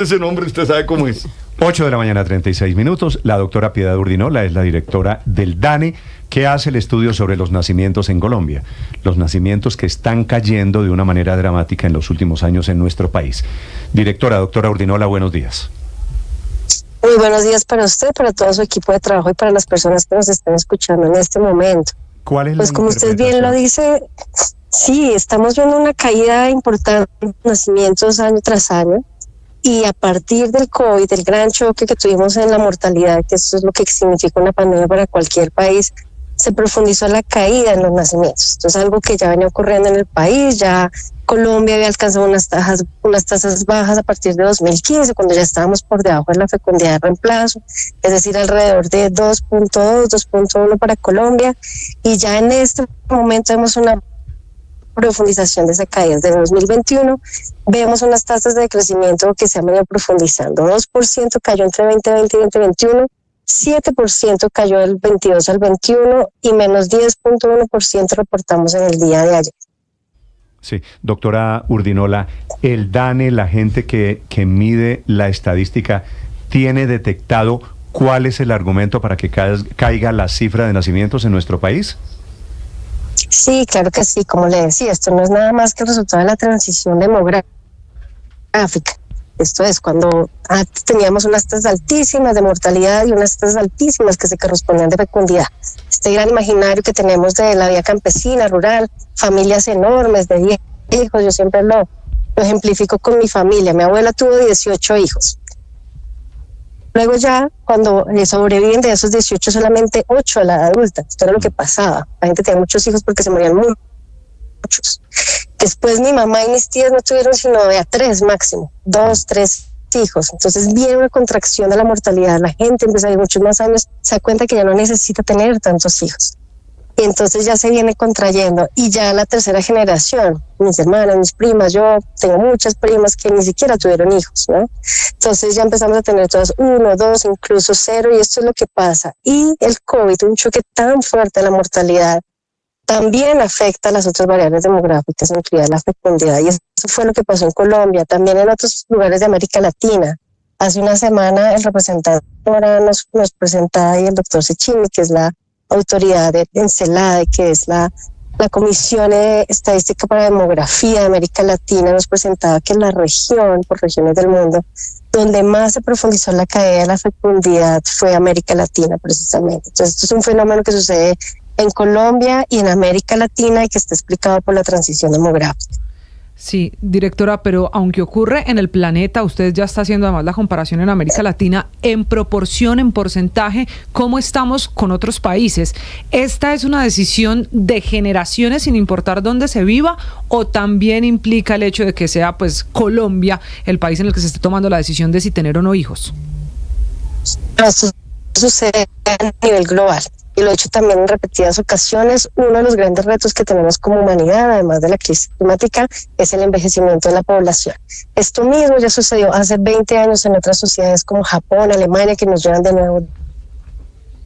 ese nombre, usted sabe cómo es. 8 de la mañana, 36 minutos. La doctora Piedad Urdinola es la directora del DANE, que hace el estudio sobre los nacimientos en Colombia. Los nacimientos que están cayendo de una manera dramática en los últimos años en nuestro país. Directora, doctora Urdinola, buenos días. Muy buenos días para usted, para todo su equipo de trabajo y para las personas que nos están escuchando en este momento. ¿Cuál es pues la como usted bien lo dice, sí, estamos viendo una caída importante de nacimientos año tras año. Y a partir del COVID, del gran choque que tuvimos en la mortalidad, que eso es lo que significa una pandemia para cualquier país, se profundizó la caída en los nacimientos. Esto es algo que ya venía ocurriendo en el país. Ya Colombia había alcanzado unas tasas bajas a partir de 2015, cuando ya estábamos por debajo de la fecundidad de reemplazo, es decir, alrededor de 2.2, 2.1 para Colombia. Y ya en este momento vemos una profundización de esa caída. Desde 2021 vemos unas tasas de crecimiento que se han venido profundizando. 2% cayó entre 2020 y 2021, 7% cayó del 22 al 21 y menos 10.1% reportamos en el día de ayer. Sí, doctora Urdinola, el DANE, la gente que mide la estadística, ¿tiene detectado cuál es el argumento para que caiga la cifra de nacimientos en nuestro país? Sí, claro que sí, como le decía, esto no es nada más que el resultado de la transición demográfica. Esto es cuando antes teníamos unas tasas altísimas de mortalidad y unas tasas altísimas que se correspondían de fecundidad. Este gran imaginario que tenemos de la vida campesina, rural, familias enormes de 10 hijos, yo siempre lo ejemplifico con mi familia. Mi abuela tuvo 18 hijos. Luego ya, cuando sobreviven de esos 18, solamente 8 a la edad adulta. Esto era lo que pasaba. La gente tenía muchos hijos porque se morían muchos. Después mi mamá y mis tías no tuvieron sino de a 3 máximo, 2, 3 hijos. Entonces viene una contracción de la mortalidad. La gente empieza a vivir muchos más años, se da cuenta que ya no necesita tener tantos hijos. Y entonces ya se viene contrayendo. Y ya la tercera generación, mis hermanas, mis primas, yo tengo muchas primas que ni siquiera tuvieron hijos, ¿no? Entonces ya empezamos a tener todas 1, 2, incluso 0, y esto es lo que pasa. Y el COVID, un choque tan fuerte a la mortalidad, también afecta a las otras variables demográficas, incluida la fecundidad. Y eso fue lo que pasó en Colombia, también en otros lugares de América Latina. Hace una semana el representante nos presentaba ahí el doctor Cecchini, que es la autoridad de CELADE, que es la Comisión Estadística para la Demografía de América Latina, nos presentaba que la región, por regiones del mundo, donde más se profundizó la caída de la fecundidad fue América Latina, precisamente. Entonces, esto es un fenómeno que sucede en Colombia y en América Latina y que está explicado por la transición demográfica. Sí, directora, pero aunque ocurre en el planeta, usted ya está haciendo además la comparación en América Latina, en proporción, en porcentaje, ¿cómo estamos con otros países? ¿Esta es una decisión de generaciones sin importar dónde se viva o también implica el hecho de que sea pues Colombia el país en el que se esté tomando la decisión de si tener o no hijos? Eso sucede a nivel global. Y lo he hecho también en repetidas ocasiones. Uno de los grandes retos que tenemos como humanidad, además de la crisis climática, es el envejecimiento de la población. Esto mismo ya sucedió hace 20 años en otras sociedades como Japón, Alemania, que nos llevan de nuevo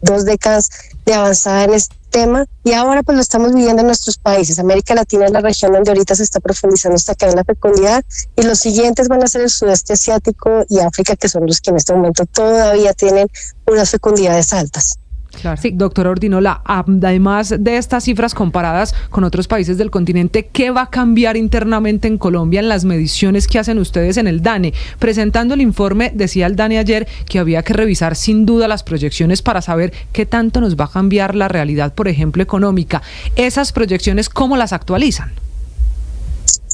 2 décadas de avanzada en este tema, y ahora pues lo estamos viviendo en nuestros países. América Latina es la región donde ahorita se está profundizando esta caída en la fecundidad, y los siguientes van a ser el sudeste asiático y África, que son los que en este momento todavía tienen unas fecundidades altas. Claro. Sí, doctora Urdinola, además de estas cifras comparadas con otros países del continente, ¿qué va a cambiar internamente en Colombia en las mediciones que hacen ustedes en el DANE? Presentando el informe, decía el DANE ayer que había que revisar sin duda las proyecciones para saber qué tanto nos va a cambiar la realidad, por ejemplo, económica. Esas proyecciones, ¿cómo las actualizan?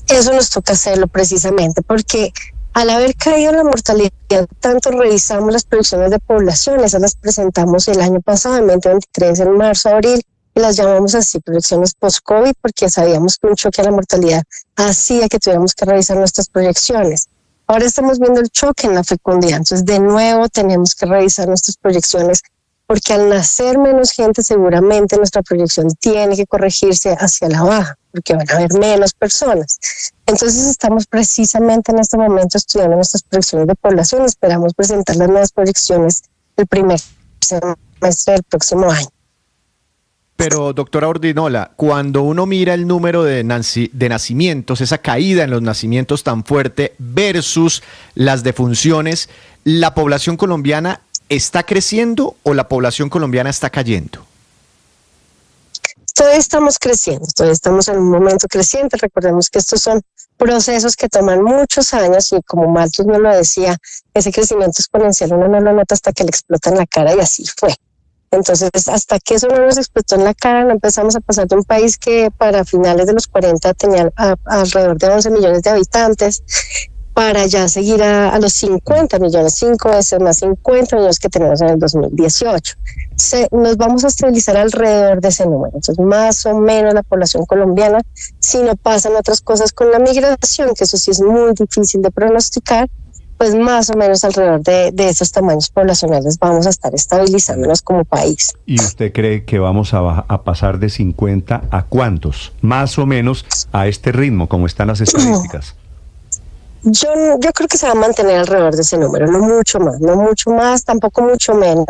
Eso nos toca hacerlo precisamente porque al haber caído la mortalidad, tanto revisamos las proyecciones de población, esas las presentamos el año pasado, en 2023, en marzo, abril, y las llamamos así, proyecciones post-COVID, porque sabíamos que un choque a la mortalidad hacía que tuviéramos que revisar nuestras proyecciones. Ahora estamos viendo el choque en la fecundidad, entonces de nuevo tenemos que revisar nuestras proyecciones, porque al nacer menos gente seguramente nuestra proyección tiene que corregirse hacia la baja, porque van a haber menos personas. Entonces estamos precisamente en este momento estudiando nuestras proyecciones de población y esperamos presentar las nuevas proyecciones el primer semestre del próximo año. Pero doctora Urdinola, cuando uno mira el número de nacimientos, esa caída en los nacimientos tan fuerte versus las defunciones, ¿la población colombiana está creciendo o la población colombiana está cayendo? Todavía estamos creciendo, todavía estamos en un momento creciente. Recordemos que estos son procesos que toman muchos años y como Malthus nos lo decía, ese crecimiento exponencial uno no lo nota hasta que le explota en la cara y así fue. Entonces, hasta que eso no nos explotó en la cara, no empezamos a pasar de un país que para finales de los 40 tenía alrededor de 11 millones de habitantes, para ya seguir a los 50 millones, 5 veces más 50 millones que tenemos en el 2018. Nos vamos a estabilizar alrededor de ese número. Entonces, más o menos la población colombiana, si no pasan otras cosas con la migración, que eso sí es muy difícil de pronosticar, pues más o menos alrededor de esos tamaños poblacionales vamos a estar estabilizándonos como país. ¿Y usted cree que vamos a pasar de 50 a cuántos? Más o menos a este ritmo, como están las estadísticas. Yo creo que se va a mantener alrededor de ese número, no mucho más, tampoco mucho menos,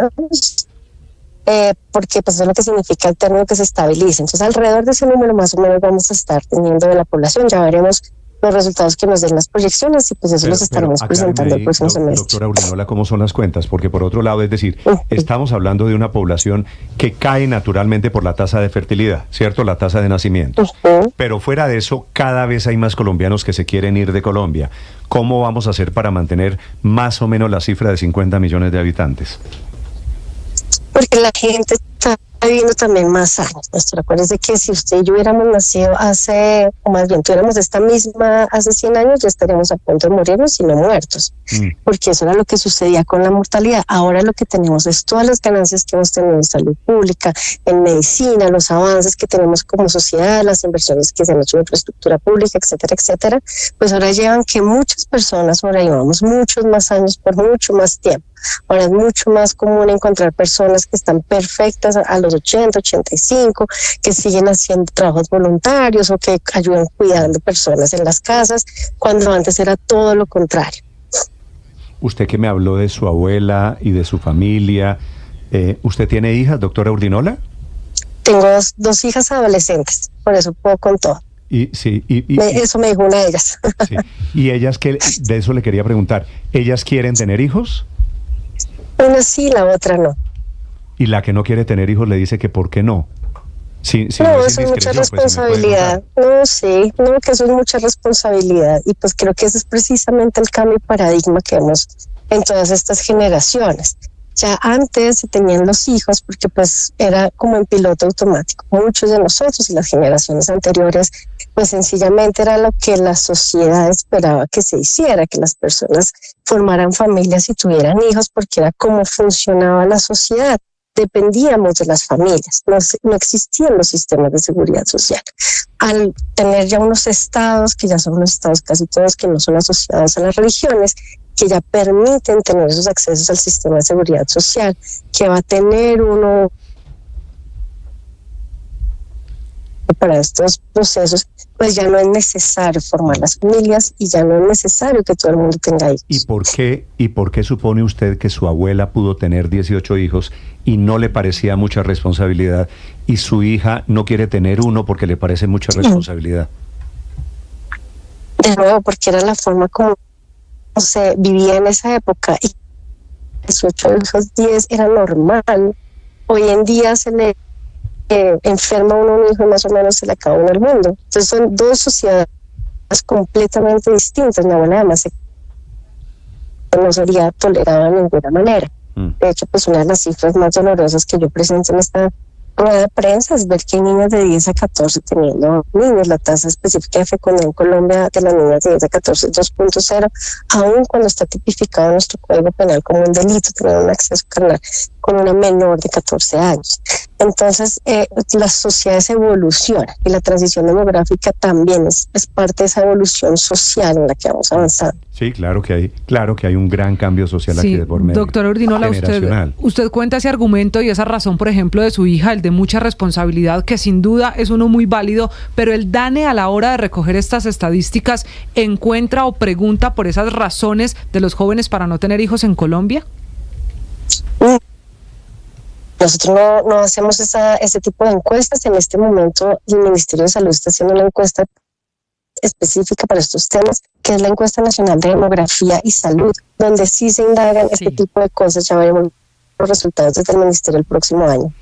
porque pues eso es lo que significa el término que se estabilice. Entonces alrededor de ese número más o menos vamos a estar teniendo de la población, ya veremos los resultados que nos den las proyecciones y pues eso los estaremos presentando el próximo semestre. Doctora Urdinola, ¿cómo son las cuentas? Porque por otro lado, es decir, estamos hablando de una población que cae naturalmente por la tasa de fertilidad, ¿cierto? La tasa de nacimientos. Pero fuera de eso, cada vez hay más colombianos que se quieren ir de Colombia. ¿Cómo vamos a hacer para mantener más o menos la cifra de 50 millones de habitantes? Porque la gente está viviendo también más años. Acuérdese que si usted y yo hubiéramos nacido o más bien tuviéramos esta misma hace 100 años, ya estaríamos a punto de morirnos y no muertos. Porque eso era lo que sucedía con la mortalidad. Ahora lo que tenemos es todas las ganancias que hemos tenido en salud pública, en medicina, los avances que tenemos como sociedad, las inversiones que se han hecho en infraestructura pública, etcétera, etcétera. Pues ahora llevan que muchas personas sobrevivamos muchos más años por mucho más tiempo. Ahora es mucho más común encontrar personas que están perfectas a los 80, 85, que siguen haciendo trabajos voluntarios o que ayudan cuidando personas en las casas, cuando antes era todo lo contrario. Usted que me habló de su abuela y de su familia, ¿usted tiene hijas, doctora Urdinola? Tengo dos hijas adolescentes, por eso puedo con todo. Eso me dijo una de ellas. Sí. ¿Y ellas qué? De eso le quería preguntar. ¿Ellas quieren tener hijos? Una sí, la otra no. Y la que no quiere tener hijos le dice que ¿por qué no? No, eso es mucha responsabilidad. Que eso es mucha responsabilidad. Y pues creo que ese es precisamente el cambio de paradigma que vemos en todas estas generaciones. Ya antes se tenían los hijos porque pues era como en piloto automático. Muchos de nosotros y las generaciones anteriores pues sencillamente era lo que la sociedad esperaba que se hiciera, que las personas formaran familias y tuvieran hijos porque era como funcionaba la sociedad. Dependíamos de las familias, no existían los sistemas de seguridad social. Al tener ya unos estados, que ya son unos estados casi todos que no son asociados a las religiones, que ya permiten tener esos accesos al sistema de seguridad social, que va a tener uno para estos procesos, pues ya no es necesario formar las familias y ya no es necesario que todo el mundo tenga hijos. ¿Y por qué supone usted que su abuela pudo tener 18 hijos y no le parecía mucha responsabilidad y su hija no quiere tener uno porque le parece mucha responsabilidad? De nuevo, porque era la forma como se vivía en esa época y 18 hijos, 10 era normal. Hoy en día se le enferma uno un hijo y más o menos se le acaba uno el mundo. Entonces son dos sociedades completamente distintas. Mi abuela además no sería tolerada de ninguna manera. De hecho, pues una de las cifras más dolorosas que yo presento en esta rueda de prensa es ver que hay niños de 10 a 14 teniendo niños. La tasa específica de fecundidad en Colombia de las niñas de 10 a 14 es 2.0, aun cuando está tipificado en nuestro Código Penal como un delito tener un acceso carnal con una menor de 14 años. Entonces, las sociedades evolucionan y la transición demográfica también es parte de esa evolución social en la que vamos avanzando. Sí, claro que hay un gran cambio social aquí de por medio. Doctora Urdinola, usted cuenta ese argumento y esa razón, por ejemplo, de su hija, el de mucha responsabilidad, que sin duda es uno muy válido, pero el DANE a la hora de recoger estas estadísticas encuentra o pregunta por esas razones de los jóvenes para no tener hijos en Colombia. Nosotros no hacemos ese tipo de encuestas. En este momento el Ministerio de Salud está haciendo una encuesta específica para estos temas, que es la encuesta nacional de demografía y salud, donde sí se indagan este tipo de cosas. Ya veremos los resultados desde el Ministerio el próximo año.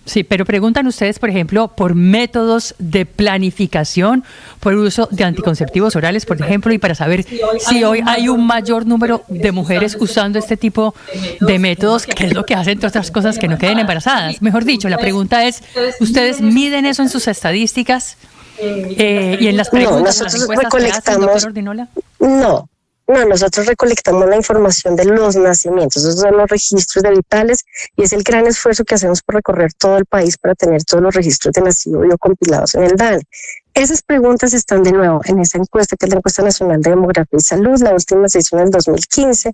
Sí, pero preguntan ustedes, por ejemplo, por métodos de planificación, por uso de anticonceptivos orales, por ejemplo, y para saber si hoy hay un mayor número de mujeres usando este tipo de métodos, que es lo que hace, entre otras cosas, que no queden embarazadas. Mejor dicho, la pregunta es, ¿ustedes miden eso en sus estadísticas y en las preguntas, nosotros en las encuestas que hacen, doctor Urdinola? No, nosotros recolectamos la información de los nacimientos, esos son los registros de vitales, y es el gran esfuerzo que hacemos por recorrer todo el país para tener todos los registros de nacido compilados en el DANE. Esas preguntas están de nuevo en esa encuesta, que es la encuesta nacional de demografía y salud. La última se hizo en el 2015.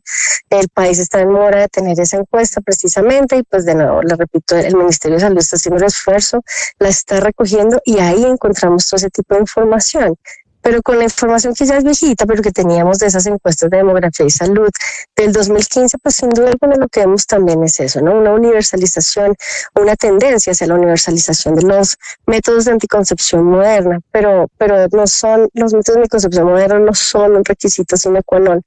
El país está en mora de tener esa encuesta precisamente, y pues de nuevo, le repito, el Ministerio de Salud está haciendo el esfuerzo, la está recogiendo, y ahí encontramos todo ese tipo de información. Pero con la información que ya es viejita, pero que teníamos de esas encuestas de demografía y salud del 2015, pues sin duda alguna lo que vemos también es eso, ¿no? Una universalización, una tendencia hacia la universalización de los métodos de anticoncepción moderna, pero no son, los métodos de anticoncepción moderna no son un requisito sine qua non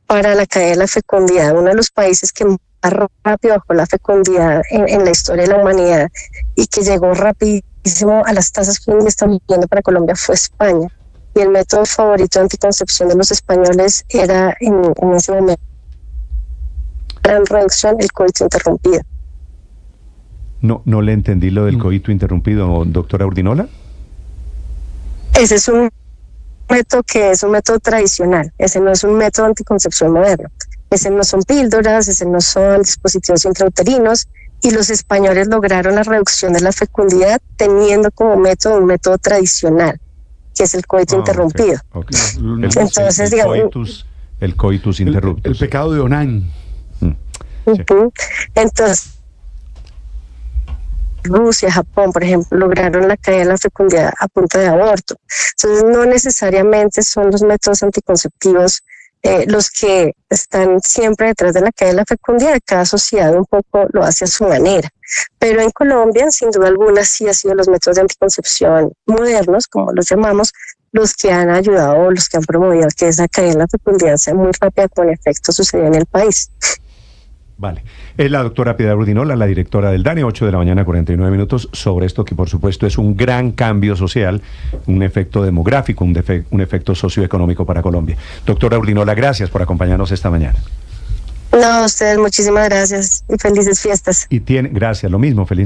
para la caída de la fecundidad. Uno de los países que más rápido bajó la fecundidad en la historia de la humanidad y que llegó rapidísimo a las tasas que hoy estamos viendo para Colombia fue España. Y el método favorito de anticoncepción de los españoles era en ese momento, gran reducción, el coito interrumpido. No le entendí lo del coito interrumpido, doctora Urdinola. Ese es un método que es un método tradicional, ese no es un método de anticoncepción moderno. Ese no son píldoras, ese no son dispositivos intrauterinos, y los españoles lograron la reducción de la fecundidad teniendo como método un método tradicional, que es el coito interrumpido. Okay. Entonces, el coitus interruptus. El pecado de Onán. Sí. Entonces, Rusia, Japón, por ejemplo, lograron la caída de la fecundidad a punta de aborto. Entonces, no necesariamente son los métodos anticonceptivos los que están siempre detrás de la caída de la fecundidad. Cada sociedad un poco lo hace a su manera. Pero en Colombia, sin duda alguna, sí han sido los métodos de anticoncepción modernos, como los llamamos, los que han ayudado, los que han promovido que esa caída en la fecundidad sea muy rápida, con efecto sucedió en el país. Vale. Es la doctora Piedad Urdinola, la directora del DANE, 8 de la mañana, 49 minutos, sobre esto que por supuesto es un gran cambio social, un efecto demográfico, un efecto socioeconómico para Colombia. Doctora Urdinola, gracias por acompañarnos esta mañana. No, a ustedes muchísimas gracias y felices fiestas. Gracias, lo mismo, feliz Navidad.